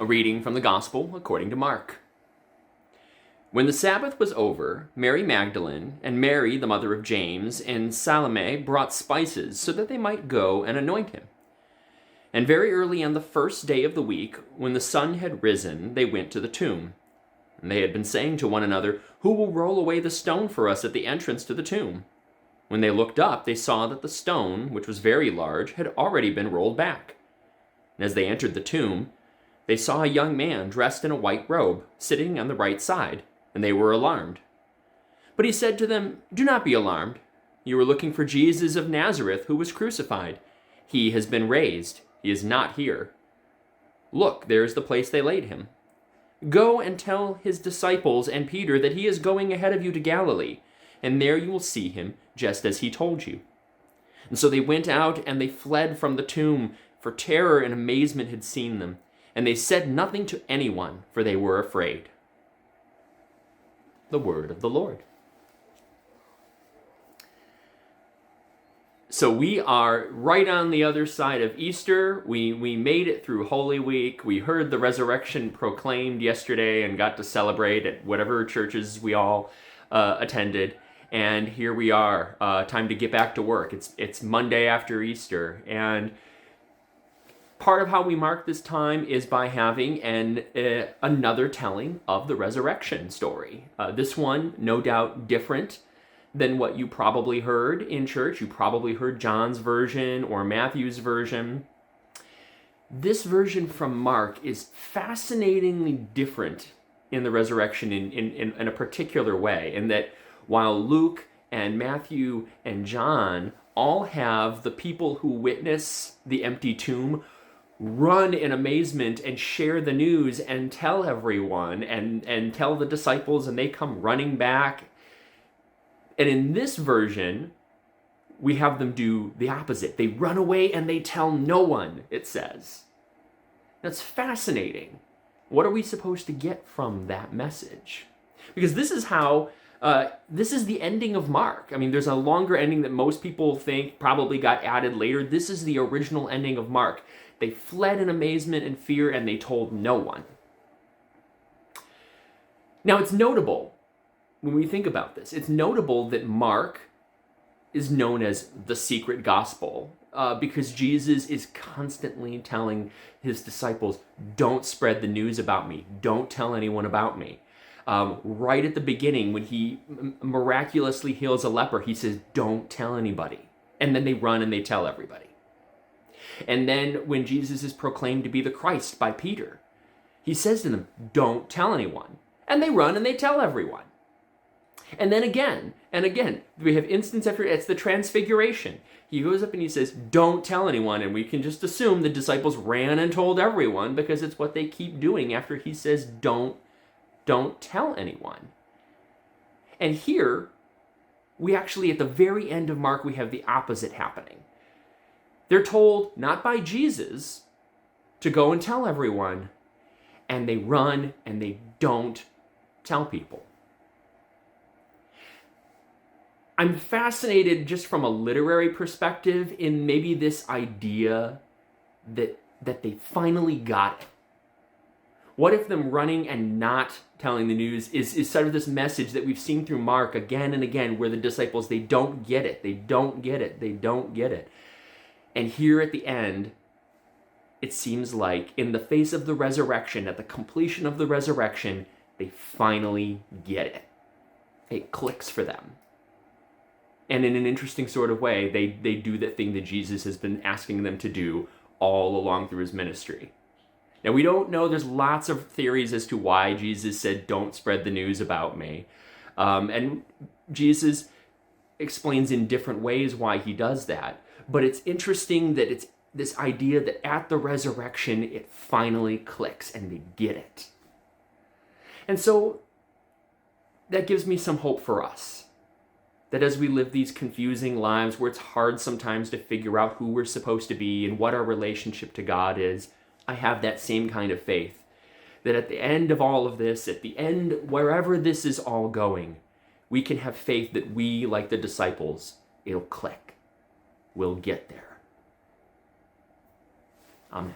A reading from the Gospel according to Mark. When the Sabbath was over, Mary Magdalene and Mary, the mother of James, and Salome brought spices so that they might go and anoint him. And very early on the first day of the week, when the sun had risen, they went to the tomb. And they had been saying to one another, "Who will roll away the stone for us at the entrance to the tomb?" When they looked up, they saw that the stone, which was very large, had already been rolled back. And as they entered the tomb, they saw a young man dressed in a white robe, sitting on the right side, and they were alarmed. But he said to them, "Do not be alarmed. You are looking for Jesus of Nazareth, who was crucified. He has been raised. He is not here. Look, there is the place they laid him. Go and tell his disciples and Peter that he is going ahead of you to Galilee, and there you will see him, just as he told you." And so they went out and they fled from the tomb, for terror and amazement had seen them. And they said nothing to anyone, for they were afraid. The word of the Lord. So we are right on the other side of Easter. We made it through Holy Week. We heard the resurrection proclaimed yesterday and got to celebrate at whatever churches we all attended. And here we are, time to get back to work. It's Monday after Easter. And part of how we mark this time is by having another telling of the resurrection story. This one, no doubt, different than what you probably heard in church. You probably heard John's version or Matthew's version. This version from Mark is fascinatingly different in the resurrection in a particular way, in that while Luke and Matthew and John all have the people who witness the empty tomb run in amazement and share the news and tell everyone and tell the disciples, and they come running back. And in this version, we have them do the opposite. They run away and they tell no one, it says. That's fascinating. What are we supposed to get from that message? Because this is how, this is the ending of Mark. I mean, there's a longer ending that most people think probably got added later. This is the original ending of Mark. They fled in amazement and fear, and they told no one. Now, it's notable when we think about this. It's notable that Mark is known as the secret gospel because Jesus is constantly telling his disciples, "Don't spread the news about me. Don't tell anyone about me." Right at the beginning, when he miraculously heals a leper, he says, "Don't tell anybody." And then they run and they tell everybody. And then when Jesus is proclaimed to be the Christ by Peter, he says to them, "Don't tell anyone." And they run and they tell everyone. And then again and again, we have instance after, it's the transfiguration. He goes up and he says, "Don't tell anyone." And we can just assume the disciples ran and told everyone because it's what they keep doing after he says, don't tell anyone. And here, we actually, at the very end of Mark, we have the opposite happening. They're told, not by Jesus, to go and tell everyone, and they run and they don't tell people. I'm fascinated just from a literary perspective in maybe this idea that they finally got it. What if them running and not telling the news is sort of this message that we've seen through Mark again and again, where the disciples, they don't get it, they don't get it, they don't get it. And here at the end, it seems like in the face of the resurrection, at the completion of the resurrection, they finally get it. It clicks for them. And in an interesting sort of way, they do the thing that Jesus has been asking them to do all along through his ministry. Now, we don't know. There's lots of theories as to why Jesus said, "Don't spread the news about me." And Jesus explains in different ways why he does that. But it's interesting that it's this idea that at the resurrection, it finally clicks and they get it. And so that gives me some hope for us. That as we live these confusing lives where it's hard sometimes to figure out who we're supposed to be and what our relationship to God is, I have that same kind of faith. That at the end of all of this, at the end, wherever this is all going, we can have faith that we, like the disciples, it'll click. We'll get there. Amen.